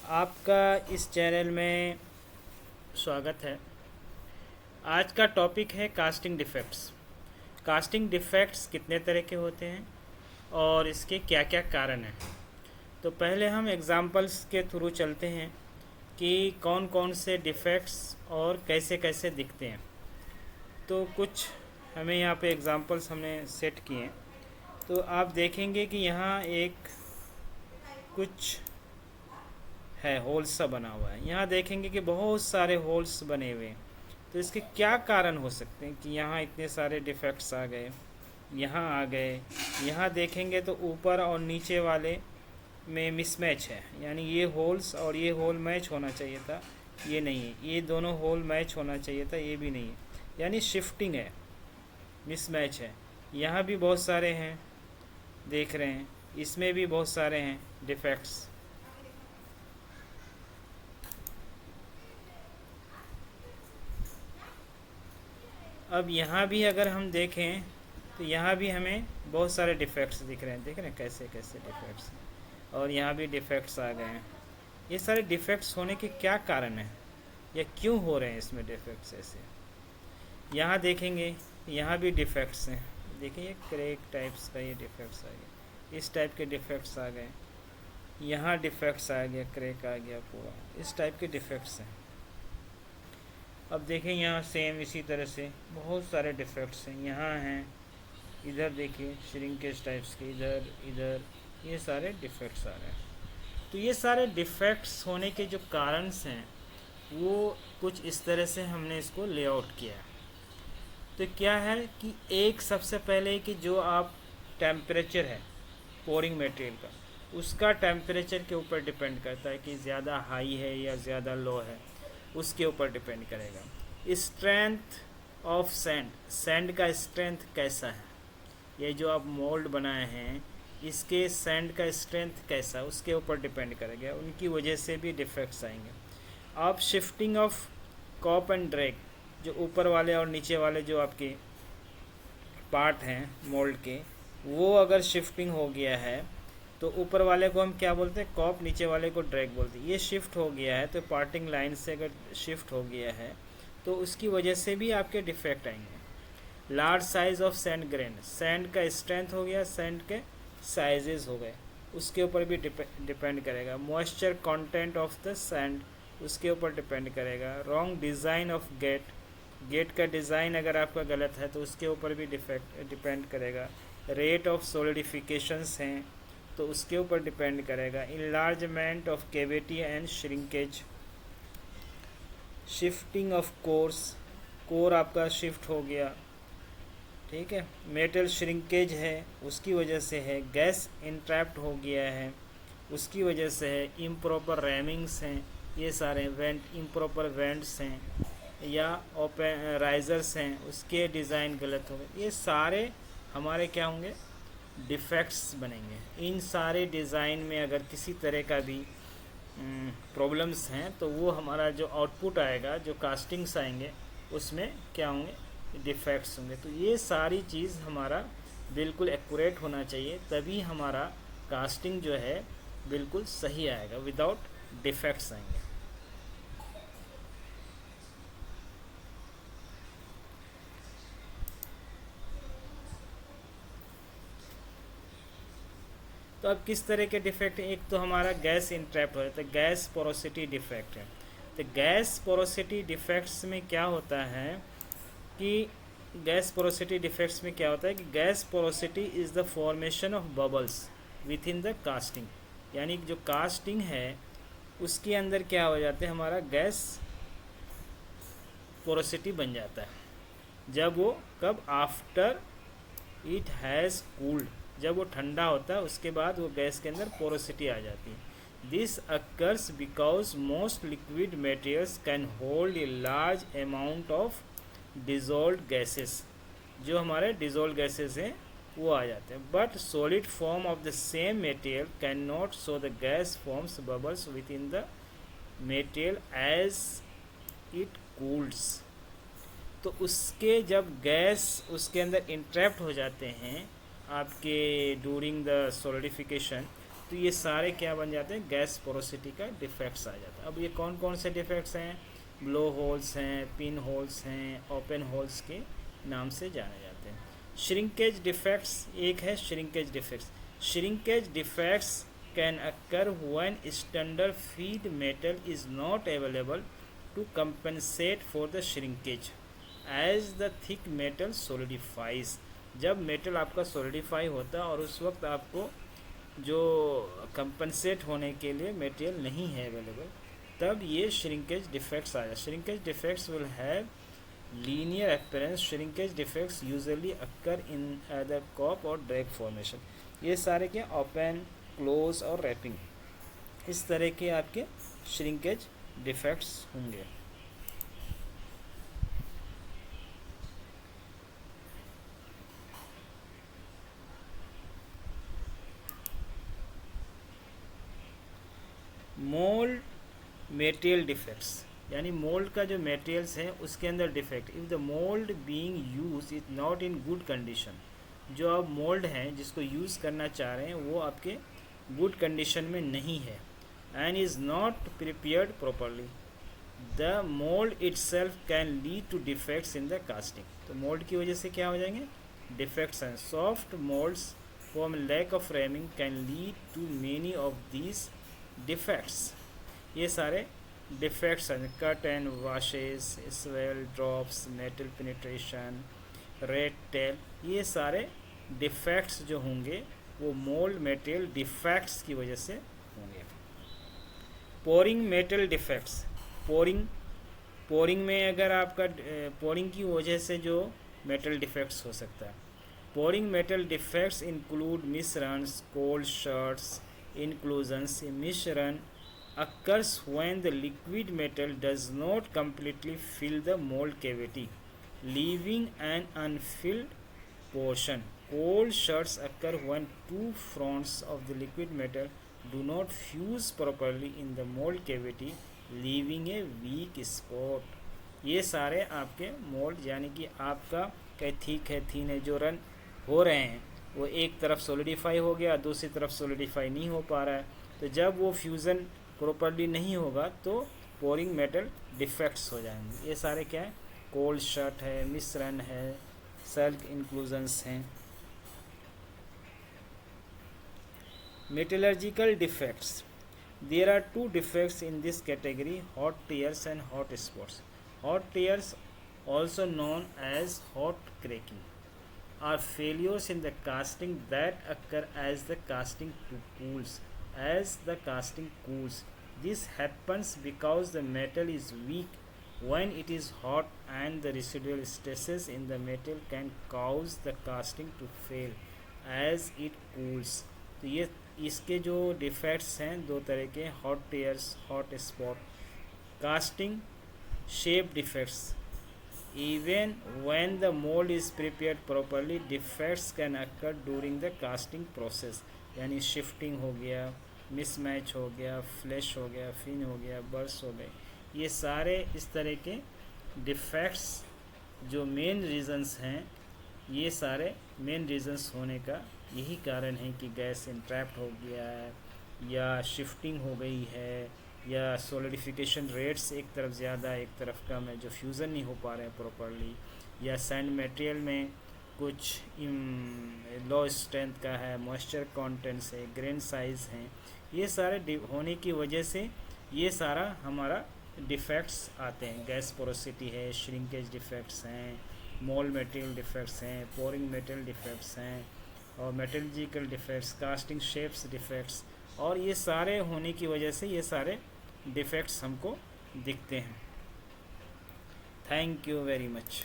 आपका इस चैनल में स्वागत है। आज का टॉपिक है कास्टिंग डिफेक्ट्स। कास्टिंग डिफेक्ट्स कितने तरह के होते हैं और इसके क्या क्या कारण हैं। तो पहले हम एग्ज़ाम्पल्स के थ्रू चलते हैं कि कौन कौन से डिफेक्ट्स और कैसे कैसे दिखते हैं। तो कुछ हमें यहाँ पे एग्ज़ाम्पल्स हमने सेट किए हैं। तो आप देखेंगे कि यहाँ एक कुछ है होल्स सा बना हुआ है। यहाँ देखेंगे कि बहुत सारे होल्स बने हुए हैं। तो इसके क्या कारण हो सकते हैं कि यहाँ इतने सारे डिफेक्ट्स आ गए, यहाँ आ गए। यहाँ देखेंगे तो ऊपर और नीचे वाले में मिसमैच है, यानी ये होल्स और ये होल मैच होना चाहिए था, ये नहीं है। ये दोनों होल मैच होना चाहिए था, ये भी नहीं है, यानी शिफ्टिंग है, मिसमैच है। यहाँ भी बहुत सारे हैं, देख रहे हैं, इसमें भी बहुत सारे हैं डिफेक्ट्स। अब यहाँ भी अगर हम देखें तो यहाँ भी हमें बहुत सारे डिफेक्ट्स दिख रहे हैं। देख रहे हैं कैसे कैसे डिफेक्ट्स, और यहाँ भी डिफेक्ट्स आ गए हैं। ये सारे डिफेक्ट्स होने के क्या कारण हैं या क्यों हो रहे हैं इसमें डिफेक्ट्स ऐसे। यहाँ देखेंगे, यहाँ भी डिफेक्ट्स हैं। देखिए ये क्रैक टाइप्स का ये डिफेक्ट्स आ गया, इस टाइप के डिफेक्ट्स आ गए, यहाँ डिफेक्ट्स आ गया, क्रैक आ गया पूरा, इस टाइप के डिफेक्ट्स हैं। अब देखें यहाँ सेम इसी तरह से बहुत सारे डिफेक्ट्स हैं, यहाँ हैं, इधर देखिए श्रिंकेज टाइप्स के, इधर इधर, ये सारे डिफेक्ट्स आ रहे हैं। तो ये सारे डिफेक्ट्स होने के जो कारणस हैं वो कुछ इस तरह से हमने इसको लेआउट किया है। तो क्या है कि एक सबसे पहले कि जो आप टेम्परेचर है पोरिंग मटेरियल का, उसका टेम्परेचर के ऊपर डिपेंड करता है कि ज़्यादा हाई है या ज़्यादा लो है, उसके ऊपर डिपेंड करेगा। स्ट्रेंथ ऑफ सैंड, सैंड का स्ट्रेंथ कैसा है, ये जो आप मोल्ड बनाए हैं इसके सैंड का स्ट्रेंथ कैसा, उसके ऊपर डिपेंड करेगा, उनकी वजह से भी डिफेक्ट्स आएंगे। आप shifting of cope and drag, जो ऊपर वाले और नीचे वाले जो आपके पार्ट हैं मोल्ड के, वो अगर शिफ्टिंग हो गया है तो ऊपर वाले को हम क्या बोलते हैं, कॉप, नीचे वाले को ड्रैग बोलते हैं। ये शिफ्ट हो गया है तो पार्टिंग लाइन से अगर शिफ्ट हो गया है तो उसकी वजह से भी आपके डिफेक्ट आएंगे। Large size of sand grain, sand का स्ट्रेंथ हो गया, सैंड के साइजेस हो गए, उसके ऊपर भी डिपेंड करेगा। Moisture content of the sand, उसके ऊपर डिपेंड करेगा। Wrong design of gate, gate का डिज़ाइन अगर आपका गलत है तो उसके ऊपर भी डिपेंड करेगा। रेट ऑफ सोलिडिफिकेशंस हैं तो उसके ऊपर डिपेंड करेगा। Enlargement of cavity and shrinkage, shifting of course, core आपका शिफ्ट हो गया, ठीक है। मेटल श्रिंकेज है, उसकी वजह से है। गैस इंट्रैप्ट हो गया है, उसकी वजह से है। इम्प्रॉपर रैमिंग्स हैं, ये सारे वेंट, इम्प्रॉपर वेंट्स हैं या ओपन राइजर्स हैं, उसके डिज़ाइन गलत हो गए। ये सारे हमारे क्या होंगे, डिफेक्ट्स बनेंगे। इन सारे डिज़ाइन में अगर किसी तरह का भी प्रॉब्लम्स हैं तो वो हमारा जो आउटपुट आएगा, जो कास्टिंग्स आएंगे, उसमें क्या होंगे, डिफेक्ट्स होंगे। तो ये सारी चीज़ हमारा बिल्कुल एक्यूरेट होना चाहिए, तभी हमारा कास्टिंग जो है बिल्कुल सही आएगा, विदाउट डिफेक्ट्स आएंगे। तो अब किस तरह के डिफेक्ट हैं, एक तो हमारा गैस इंट्रैप्ट हो जाता है, गैस पोरोसिटी डिफेक्ट है। तो गैस पोरोसिटी डिफेक्ट्स में क्या होता है कि गैस पोरोसिटी डिफेक्ट्स में क्या होता है कि gas porosity is the formation of bubbles with in the casting, यानी जो कास्टिंग है उसके अंदर क्या हो जाते हैं, हमारा गैस पोरोसिटी बन जाता है। जब वो कब, आफ्टर इट हैज़ कूल्ड, जब वो ठंडा होता है उसके बाद वो गैस के अंदर पोरोसिटी आ जाती है। This occurs because most liquid materials can hold a large amount of dissolve gases, जो हमारे डिजोल्व गैसेस हैं वो आ जाते हैं। But solid form of the same material can not, so the gas forms bubbles within the material as it cools. तो उसके जब गैस उसके अंदर इंट्रैप्ट हो जाते हैं आपके ड्यूरिंग द सॉलिडिफिकेशन, तो ये सारे क्या बन जाते हैं, गैस पोरोसिटी का डिफेक्ट्स आ जाता है। अब ये कौन कौन से डिफेक्ट्स हैं, ब्लो होल्स हैं, पिन होल्स हैं, ओपन होल्स के नाम से जाने जाते हैं। श्रिंकेज डिफेक्ट्स, एक है shrinkage defects. Shrinkage defects can occur when standard feed metal is not available to compensate for the shrinkage as the thick metal solidifies. जब मेटल आपका सोलिडिफाई होता है और उस वक्त आपको जो कंपनसेट होने के लिए मटेरियल नहीं है अवेलेबल, तब ये श्रिंकेज डिफेक्ट्स आ जाए। Shrinkage defects will have linear appearance. Shrinkage defects usually occur in other cope और ड्रैग फॉर्मेशन। ये सारे के ओपन, क्लोज और रैपिंग, इस तरह के आपके श्रिंकेज डिफेक्ट्स होंगे। मोल्ड मटेरियल डिफेक्ट्स, यानी मोल्ड का जो मटेरियल्स है उसके अंदर defect. If the mould being use is not in good condition, जो आप मोल्ड हैं जिसको यूज़ करना चाह रहे हैं वो आपके गुड कंडीशन में नहीं है, and is not prepared properly, the mould itself can lead to defects in the casting. तो मोल्ड की वजह से क्या हो जाएंगे, डिफेक्ट्स हैं। Soft moulds from lack of ramming can lead to many of these defects. ये सारे डिफेक्ट्स हैं, cut and washes, swell, drops, metal penetration, rat tail, ये सारे डिफेक्ट्स जो होंगे वो मोल्ड मटेरियल डिफेक्ट्स की वजह से होंगे। पोरिंग मेटल डिफेक्ट्स, पोरिंग में अगर आपका पोरिंग की वजह से जो मेटल डिफेक्ट्स हो सकता है। Pouring metal defects include misruns, cold shuts, inclusions. A misrun occurs when the liquid metal does not completely fill the mold cavity, leaving an unfilled portion. Cold shorts occur when two fronts of the liquid metal do not fuse properly in the mold cavity, leaving a weak spot. ये सारे आपके mould, यानी कि आपका क्या thick है, थीन है, जो रन हो रहे हैं वो एक तरफ सोलिडिफाई हो गया, दूसरी तरफ सोलिडिफाई नहीं हो पा रहा है, तो जब वो फ्यूज़न प्रॉपरली नहीं होगा तो पोरिंग मेटल डिफेक्ट्स हो जाएंगे। ये सारे क्या है, कोल्ड शर्ट है, मिसरन है, सेल्फ इंक्लूजन्स हैं। Metallurgical defects, there are two defects in this category, hot tears and hot spots. Hot tears also known as hot cracking are failures in the casting that occur as the casting cools. As the casting cools, this happens because the metal is weak when it is hot, and the residual stresses in the metal can cause the casting to fail as it cools. तो ये इसके जो defects हैं दो तरह के, hot tears, hot spot. Casting shape defects, even when the mold is prepared properly, defects can occur during the casting process, यानी shifting हो गया, मिसमैच हो गया, फ्लैश हो गया, फिन हो गया, बर्स हो गए, ये सारे इस तरह के डिफेक्ट्स जो मेन रीजंस हैं, ये सारे मेन रीजंस होने का यही कारण है कि गैस इंट्रैप्ट हो गया है, या शिफ्टिंग हो गई है, या सॉलिडिफिकेशन रेट्स एक तरफ ज़्यादा एक तरफ कम है, जो फ्यूज़न नहीं हो पा रहे हैं प्रॉपरली, या सैंड मटेरियल में कुछ लो स्ट्रेंथ का है, मॉइस्चर कंटेंट्स है, ग्रेन साइज़ हैं, ये सारे होने की वजह से ये सारा हमारा डिफेक्ट्स आते हैं। गैस पोरोसिटी है, श्रिंकेज डिफेक्ट्स हैं, मोल्ड मटेरियल डिफेक्ट्स हैं, पोरिंग मेटल डिफेक्ट्स हैं, और metallurgical defects, casting shapes defects, और ये सारे होने की वजह से ये सारे डिफेक्ट्स हमको दिखते हैं। Thank you very much.